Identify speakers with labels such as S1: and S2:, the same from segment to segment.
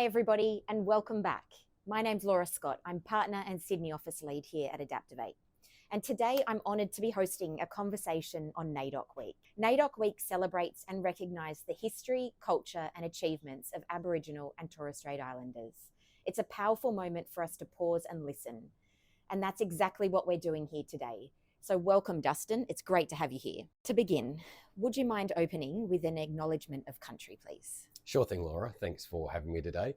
S1: Hi everybody and welcome back. My name's Laura Scott. I'm partner and Sydney office lead here at ADAPTOVATE. And today I'm honoured to be hosting a conversation on NAIDOC Week. NAIDOC Week celebrates and recognises the history, culture and achievements of Aboriginal and Torres Strait Islanders. It's a powerful moment for us to pause and listen. And that's exactly what we're doing here today. So welcome, Dustin. It's great to have you here. To begin, would you mind opening with an acknowledgement of country, please?
S2: Sure thing, Laura. Thanks for having me today.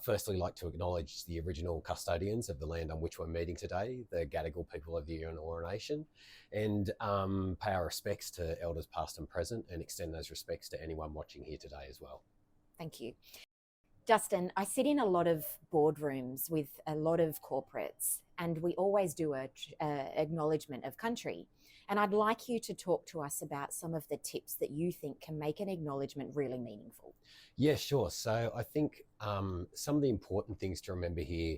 S2: Firstly, I'd like to acknowledge the original custodians of the land on which we're meeting today, the Gadigal people of the Eora Nation, and pay our respects to elders past and present and extend those respects to anyone watching here today as well.
S1: Thank you. Dustin, I sit in a lot of boardrooms with a lot of corporates, and we always do a acknowledgement of country. And I'd like you to talk to us about some of the tips that you think can make an acknowledgement really meaningful.
S2: Yeah, sure. So I think some of the important things to remember here,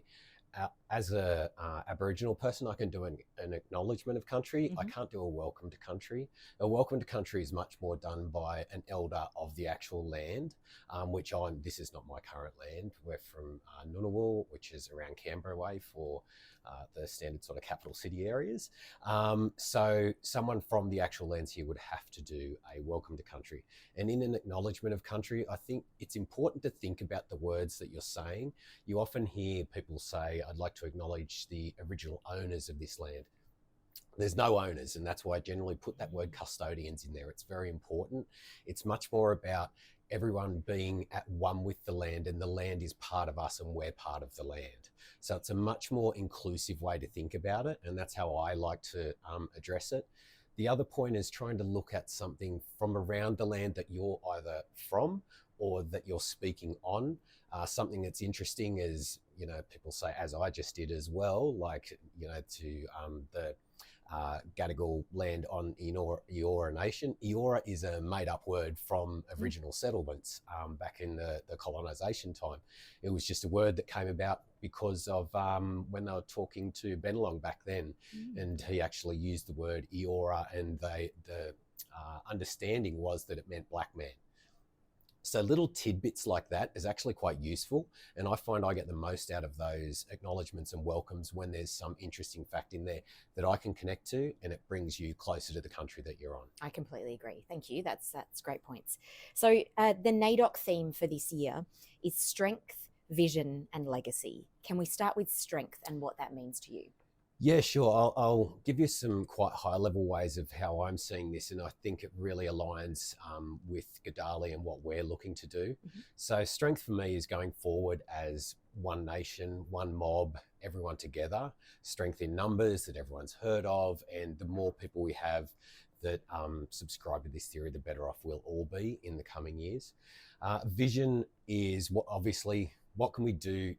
S2: as a Aboriginal person, I can do an acknowledgement of country. I can't do a welcome to country. A welcome to country is much more done by an elder of the actual land, this is not my current land. We're from Ngunnawal, which is around Canberra way for the standard sort of capital city areas. So someone from the actual lands here would have to do a welcome to country. And in an acknowledgement of country, I think it's important to think about the words that you're saying. You often hear people say, I'd like to acknowledge the original owners of this land. There's no owners, and that's why I generally put that word custodians in there. It's very important. It's much more about everyone being at one with the land, and the land is part of us and we're part of the land. So it's a much more inclusive way to think about it, and that's how I like to address it. The other point is trying to look at something from around the land that you're either from or that you're speaking on. Something that's interesting is, people say, as I just did as well, like, to the Gadigal land on Eora Nation. Eora is a made-up word from original settlements back in the colonisation time. It was just a word that came about because of when they were talking to Bennelong back then, and he actually used the word Eora, and the understanding was that it meant black man. So little tidbits like that is actually quite useful, and I find I get the most out of those acknowledgements and welcomes when there's some interesting fact in there that I can connect to, and it brings you closer to the country that you're on.
S1: I completely agree. Thank you. That's great points. So the NAIDOC theme for this year is strength, vision, and legacy. Can we start with strength and what that means to you?
S2: Yeah, sure. I'll give you some quite high-level ways of how I'm seeing this, and I think it really aligns with GADALI and what we're looking to do. So strength for me is going forward as one nation, one mob, everyone together. Strength in numbers that everyone's heard of, and the more people we have that subscribe to this theory, the better off we'll all be in the coming years. Vision is what can we do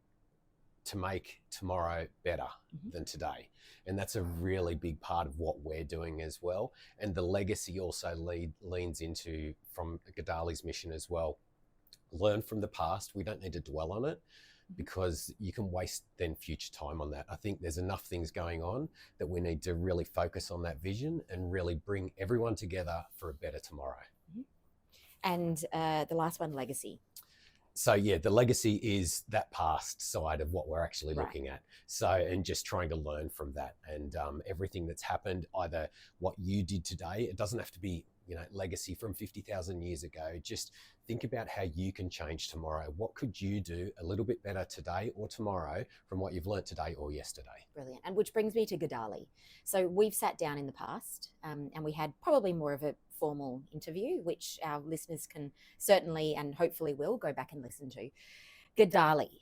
S2: to make tomorrow better than today? And that's a really big part of what we're doing as well. And the legacy also leans into, from GADALI's mission as well, learn from the past. We don't need to dwell on it, because you can waste then future time on that. I think there's enough things going on that we need to really focus on that vision and really bring everyone together for a better tomorrow.
S1: And the last one, legacy.
S2: So yeah, the legacy is that past side of what we're actually looking at. So, and just trying to learn from that, and everything that's happened, either what you did today, it doesn't have to be, legacy from 50,000 years ago. Just think about how you can change tomorrow. What could you do a little bit better today or tomorrow from what you've learnt today or yesterday?
S1: Brilliant. And which brings me to GADALI. So we've sat down in the past and we had probably more of a formal interview, which our listeners can certainly and hopefully will go back and listen to. GADALI,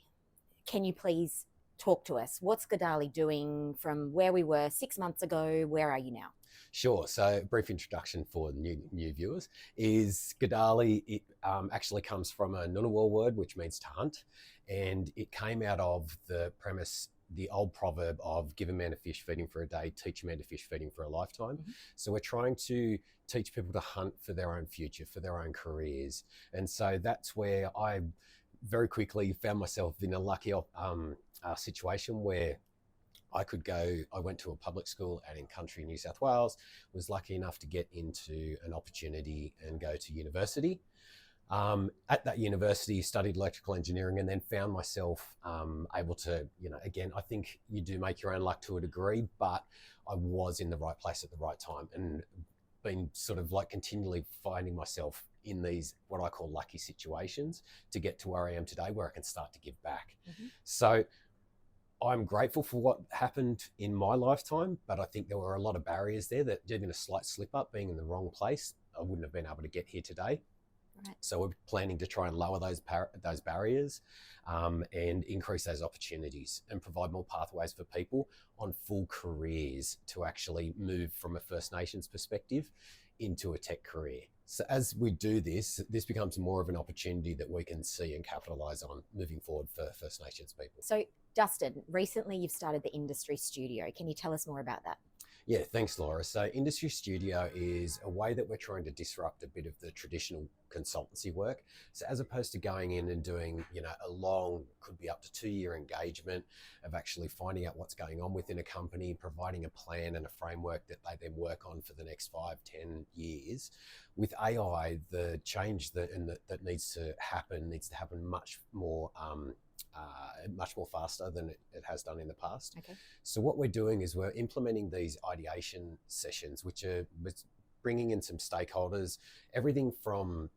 S1: can you please talk to us? What's GADALI doing from where we were 6 months ago? Where are you now?
S2: Sure. So brief introduction for new viewers is GADALI. It actually comes from a Ngunnawal word, which means to hunt. And it came out of the premise, the old proverb of give a man a fish, feed him for a day, teach a man to fish, feed him for a lifetime. So we're trying to teach people to hunt for their own future, for their own careers. And so that's where I very quickly found myself in a lucky situation where I went to a public school out in country New South Wales, was lucky enough to get into an opportunity and go to university. At that university, studied electrical engineering, and then found myself able to, again, I think you do make your own luck to a degree, but I was in the right place at the right time, and been sort of like continually finding myself in these what I call lucky situations to get to where I am today, where I can start to give back. So I'm grateful for what happened in my lifetime, but I think there were a lot of barriers there that, even a slight slip up, being in the wrong place, I wouldn't have been able to get here today. Right. So we're planning to try and lower those barriers and increase those opportunities and provide more pathways for people on full careers to actually move from a First Nations perspective into a tech career. So as we do this becomes more of an opportunity that we can see and capitalise on moving forward for First Nations people.
S1: So Dustin, recently you've started the Industry Studio. Can you tell us more about that?
S2: Yeah, thanks, Laura. So Industry Studio is a way that we're trying to disrupt a bit of the traditional consultancy work. So as opposed to going in and doing, a long, could be up to 2-year engagement of actually finding out what's going on within a company, providing a plan and a framework that they then work on for the next 5-10 years. With AI, the change that needs to happen much more faster than it has done in the past. Okay. So what we're doing is we're implementing these ideation sessions, which are bringing in some stakeholders, everything from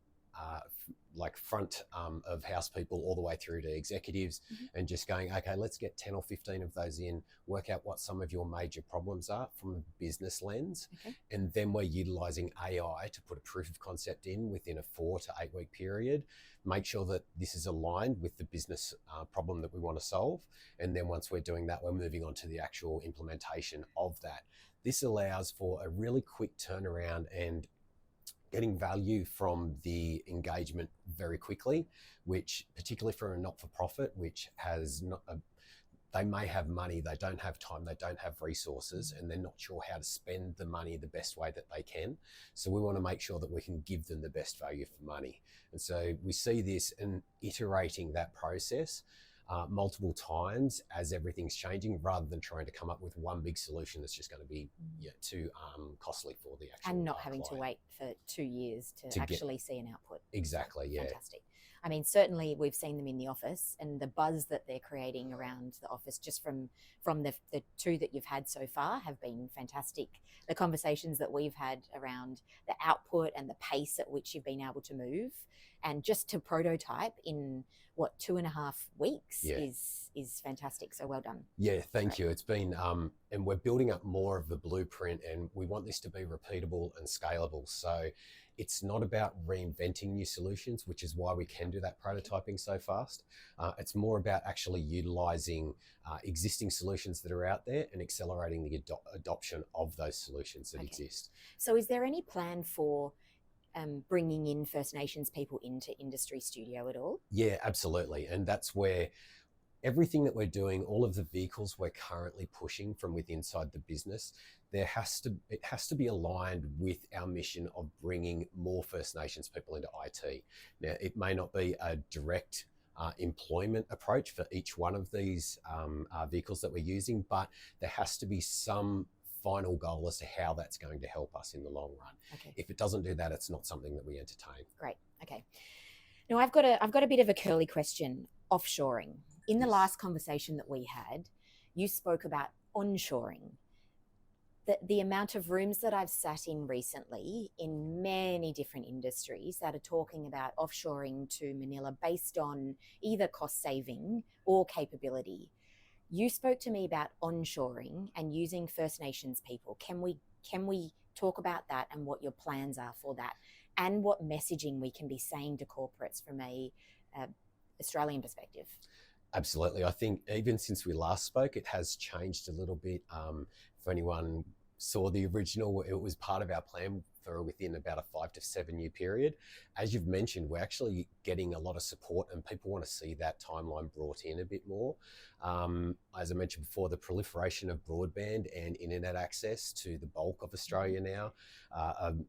S2: like front of house people all the way through to executives, and just going, okay, let's get 10 or 15 of those in, work out what some of your major problems are from a business lens. Okay. And then we're utilizing AI to put a proof of concept in within a 4 to 8 week period, make sure that this is aligned with the business problem that we want to solve. And then once we're doing that, we're moving on to the actual implementation of that. This allows for a really quick turnaround and getting value from the engagement very quickly, which particularly for a not-for-profit, which has not they may have money, they don't have time, they don't have resources, and they're not sure how to spend the money the best way that they can. So we want to make sure that we can give them the best value for money. And so we see this and iterating that process multiple times as everything's changing, rather than trying to come up with one big solution that's just going to be too costly for the actual
S1: and not having client. To wait for 2 years to actually see an output.
S2: Exactly, yeah.
S1: Fantastic. I mean, certainly we've seen them in the office, and the buzz that they're creating around the office just from the 2 that you've had so far have been fantastic. The conversations that we've had around the output and the pace at which you've been able to move, and just to prototype in 2.5 weeks is fantastic. So well done.
S2: Yeah, thank you. It's been and we're building up more of the blueprint, and we want this to be repeatable and scalable. So it's not about reinventing new solutions, which is why we can do that prototyping so fast. It's more about actually utilizing existing solutions that are out there and accelerating the adoption of those solutions that exist.
S1: So is there any plan for bringing in First Nations people into Industry Studio at all?
S2: Yeah, absolutely. And that's where everything that we're doing, all of the vehicles we're currently pushing from within inside the business, it has to be aligned with our mission of bringing more First Nations people into IT. Now, it may not be a direct employment approach for each one of these vehicles that we're using, but there has to be some final goal as to how that's going to help us in the long run. Okay. If it doesn't do that, it's not something that we entertain.
S1: Great. Okay. Now I've got a bit of a curly question. Offshoring. In the last conversation that we had, you spoke about onshoring. The amount of rooms that I've sat in recently in many different industries that are talking about offshoring to Manila based on either cost saving or capability. You spoke to me about onshoring and using First Nations people. Can we talk about that and what your plans are for that, and what messaging we can be saying to corporates from a Australian perspective?
S2: Absolutely. I think even since we last spoke, it has changed a little bit. For anyone saw the original, it was part of our plan for within about a 5 to 7 year period. As you've mentioned, we're actually getting a lot of support, and people want to see that timeline brought in a bit more. As I mentioned before, the proliferation of broadband and internet access to the bulk of Australia now.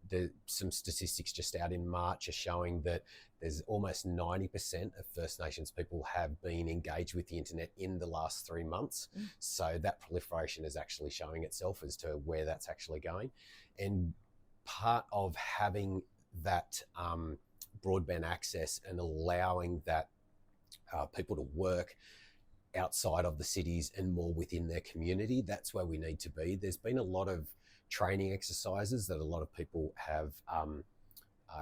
S2: There's some statistics just out in March are showing that there's almost 90% of First Nations people have been engaged with the internet in the last 3 months. So that proliferation is actually showing itself as to where that's actually going. And part of having that broadband access and allowing that people to work outside of the cities and more within their community. That's where we need to be. There's been a lot of training exercises that a lot of people have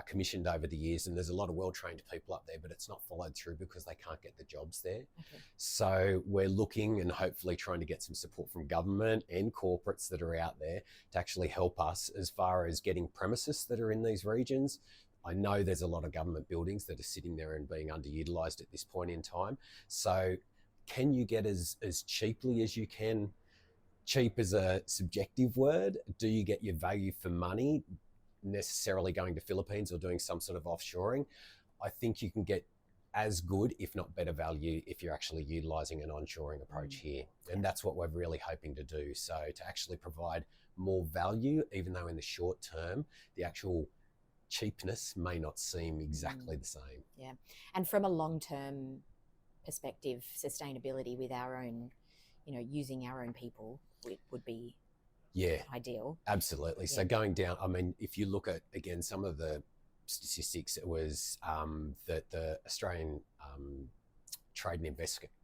S2: commissioned over the years, and there's a lot of well-trained people up there, but it's not followed through because they can't get the jobs there. Okay. So we're looking and hopefully trying to get some support from government and corporates that are out there to actually help us as far as getting premises that are in these regions. I know there's a lot of government buildings that are sitting there and being underutilised at this point in time. So can you get as cheaply as you can? Cheap is a subjective word. Do you get your value for money necessarily going to Philippines or doing some sort of offshoring? I think you can get as good, if not better value, if you're actually utilising an onshoring approach here. And that's what we're really hoping to do. So to actually provide more value, even though in the short term, the actual cheapness may not seem exactly the same.
S1: Yeah. And from a long-term perspective, sustainability with our own, using our own people would be ideal.
S2: Absolutely. So going down, I mean, if you look at, again, some of the statistics, it was that the Australian Trade and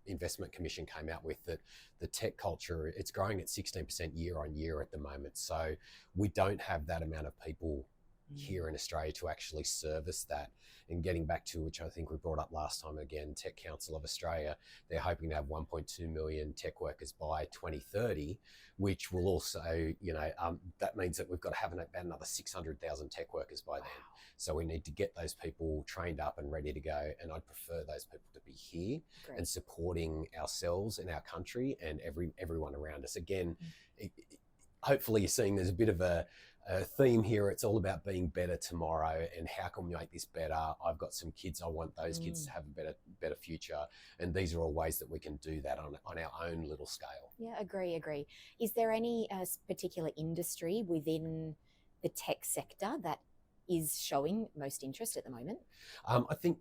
S2: Investment Commission came out with that the tech culture, it's growing at 16% year on year at the moment. So we don't have that amount of people here in Australia to actually service that. And getting back to, which I think we brought up last time again, Tech Council of Australia, they're hoping to have 1.2 million tech workers by 2030, which will also, that means that we've got to have about another 600,000 tech workers by then. So we need to get those people trained up and ready to go. And I'd prefer those people to be here and supporting ourselves and our country and everyone around us. Again, hopefully you're seeing there's a bit of a theme here. It's all about being better tomorrow and how can we make this better. I've got some kids, I want those kids to have a better future, and these are all ways that we can do that on our own little scale.
S1: Yeah, agree. Is there any particular industry within the tech sector that is showing most interest at the moment?
S2: I think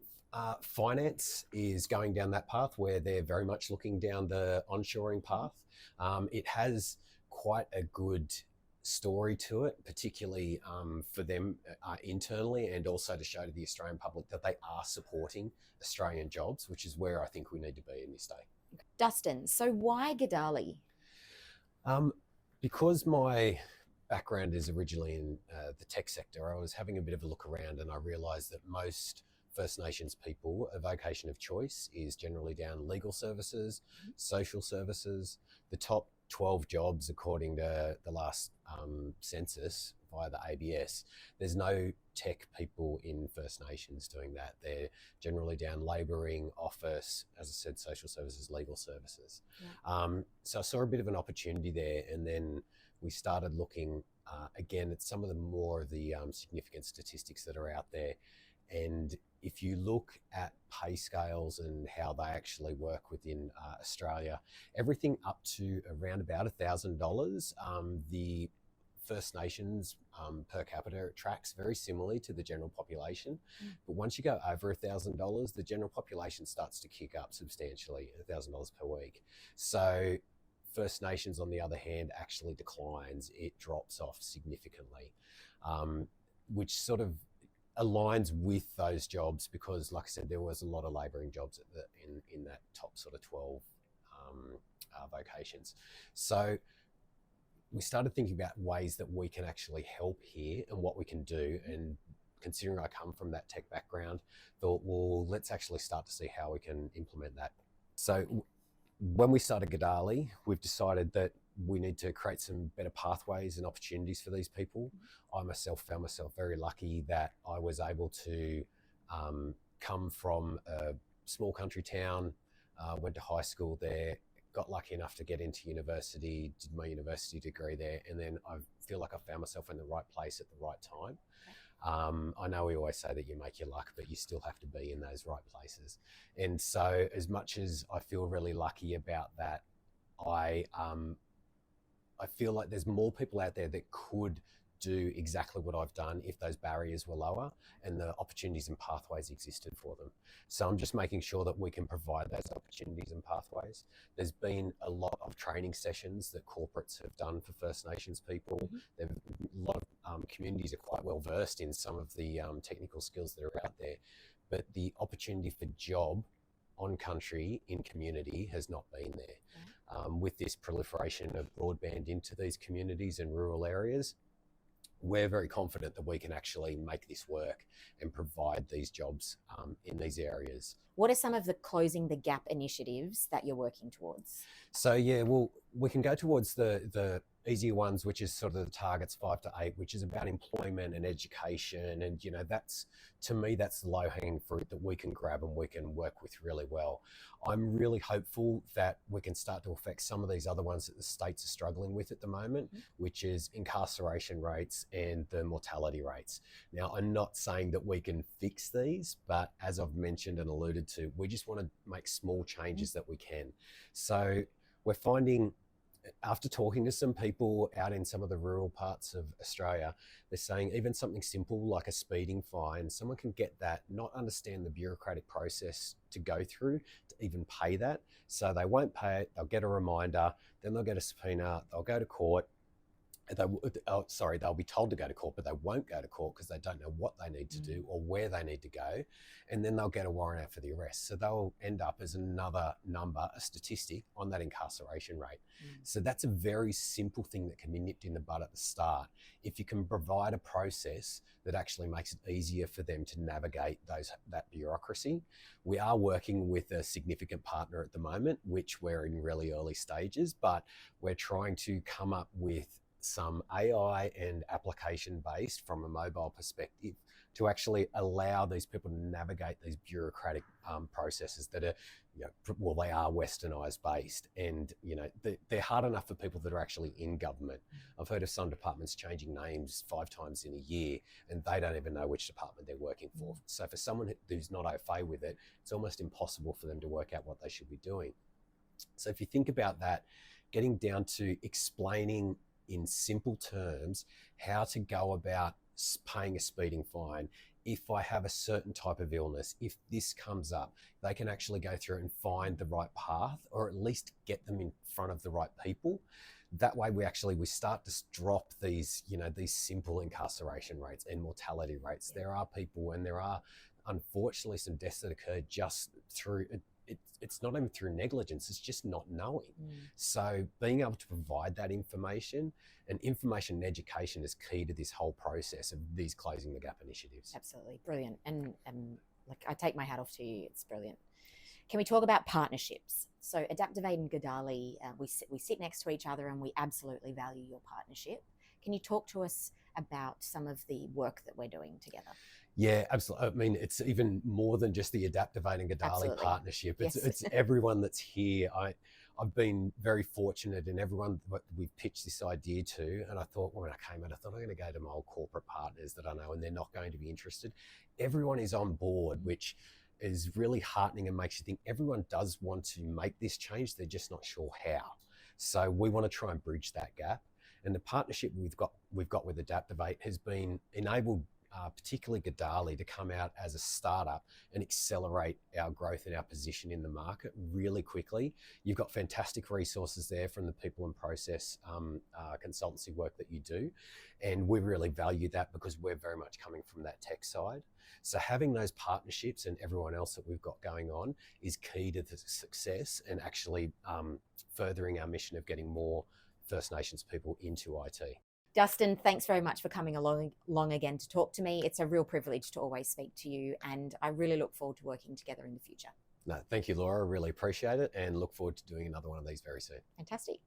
S2: finance is going down that path where they're very much looking down the onshoring path. It has quite a good story to it, particularly for them internally, and also to show to the Australian public that they are supporting Australian jobs, which is where I think we need to be in this day.
S1: Dustin, so why GADALI?
S2: Because my background is originally in the tech sector, I was having a bit of a look around and I realised that most First Nations people, a vocation of choice is generally down legal services, social services. The top 12 jobs, according to the last census via the ABS, there's no tech people in First Nations doing that. They're generally down labouring, office, as I said, social services, legal services. So I saw a bit of an opportunity there, and then we started looking again at some of the more of the significant statistics that are out there. And if you look at pay scales and how they actually work within Australia, everything up to around about $1,000, the First Nations per capita tracks very similarly to the general population. But once you go over $1,000, the general population starts to kick up substantially, $1,000 per week. So First Nations, on the other hand, actually declines. It drops off significantly, which sort of aligns with those jobs because, like I said, there was a lot of labouring jobs in that top sort of 12 vocations. So we started thinking about ways that we can actually help here and what we can do. And considering I come from that tech background, thought, well, let's actually start to see how we can implement that. So when we started GADALI, we've decided that we need to create some better pathways and opportunities for these people. I myself found myself very lucky that I was able to come from a small country town, went to high school there, got lucky enough to get into university, did my university degree there, and then I feel like I found myself in the right place at the right time. I know we always say that you make your luck, but you still have to be in those right places. And so as much as I feel really lucky about that, I feel like there's more people out there that could do exactly what I've done if those barriers were lower and the opportunities and pathways existed for them. So I'm just making sure that we can provide those opportunities and pathways. There's been a lot of training sessions that corporates have done for First Nations people. There's a lot communities are quite well versed in some of the technical skills that are out there, but the opportunity for job on country in community has not been there. With this proliferation of broadband into these communities and rural areas, we're very confident that we can actually make this work and provide these jobs in these areas.
S1: What are some of the closing the gap initiatives that you're working towards?
S2: So yeah, well, we can go towards the easier ones, which is sort of the targets 5 to 8, which is about employment and education. And, you know, that's, to me, that's the low-hanging fruit that we can grab and we can work with really well. I'm really hopeful that we can start to affect some of these other ones that the states are struggling with at the moment, which is incarceration rates and the mortality rates. Now, I'm not saying that we can fix these, but as I've mentioned and alluded to, we just want to make small changes that we can. So we're finding, after talking to some people out in some of the rural parts of Australia, they're saying even something simple like a speeding fine, someone can get that, not understand the bureaucratic process to go through to even pay that. So they won't pay it, they'll get a reminder, then they'll get a subpoena, they'll go to court. They'll be told to go to court, but they won't go to court because they don't know what they need to do or where they need to go. And then they'll get a warrant out for the arrest. So they'll end up as another number, a statistic on that incarceration rate. So that's a very simple thing that can be nipped in the bud at the start. If you can provide a process that actually makes it easier for them to navigate that bureaucracy. We are working with a significant partner at the moment, which we're in really early stages, but we're trying to come up with some AI and application based from a mobile perspective to actually allow these people to navigate these bureaucratic processes that are, you know, well, they are westernized based, and, you know, they're hard enough for people that are actually in government. I've heard of some departments changing names 5 times in a year and they don't even know which department they're working for. So for someone who's not au fait with it, it's almost impossible for them to work out what they should be doing. So if you think about that, getting down to explaining in simple terms how to go about paying a speeding fine. If I have a certain type of illness, if this comes up, they can actually go through and find the right path, or at least get them in front of the right people. That way we start to drop these, you know, these simple incarceration rates and mortality rates. There are people, and there are unfortunately some deaths that occur just through it's not even through negligence, it's just not knowing. So being able to provide that information and education is key to this whole process of these closing the gap initiatives.
S1: Absolutely brilliant, and like, I take my hat off to you. It's brilliant. Can we talk about partnerships? So ADAPTOVATE and GADALI, we sit next to each other and we absolutely value your partnership. Can you talk to us about some of the work that we're doing together?
S2: Yeah, absolutely. I mean, it's even more than just the ADAPTOVATE and GADALI partnership. It's everyone that's here. I've been very fortunate in everyone that we've pitched this idea to. And I thought, when I came out, I thought I'm going to go to my old corporate partners that I know and they're not going to be interested. Everyone is on board, which is really heartening and makes you think everyone does want to make this change. They're just not sure how. So we want to try and bridge that gap. And the partnership we've got with ADAPTOVATE has been enabled, particularly GADALI, to come out as a startup and accelerate our growth and our position in the market really quickly. You've got fantastic resources there from the people and process consultancy work that you do. And we really value that because we're very much coming from that tech side. So having those partnerships and everyone else that we've got going on is key to the success and actually furthering our mission of getting more First Nations people into IT.
S1: Dustin, thanks very much for coming along again to talk to me. It's a real privilege to always speak to you, and I really look forward to working together in the future.
S2: No, thank you, Laura. I really appreciate it and look forward to doing another one of these very soon.
S1: Fantastic.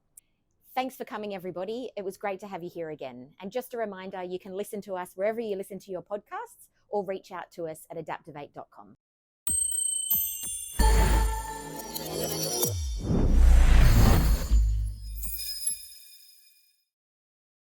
S1: Thanks for coming, everybody. It was great to have you here again. And just a reminder, you can listen to us wherever you listen to your podcasts or reach out to us at adaptovate.com.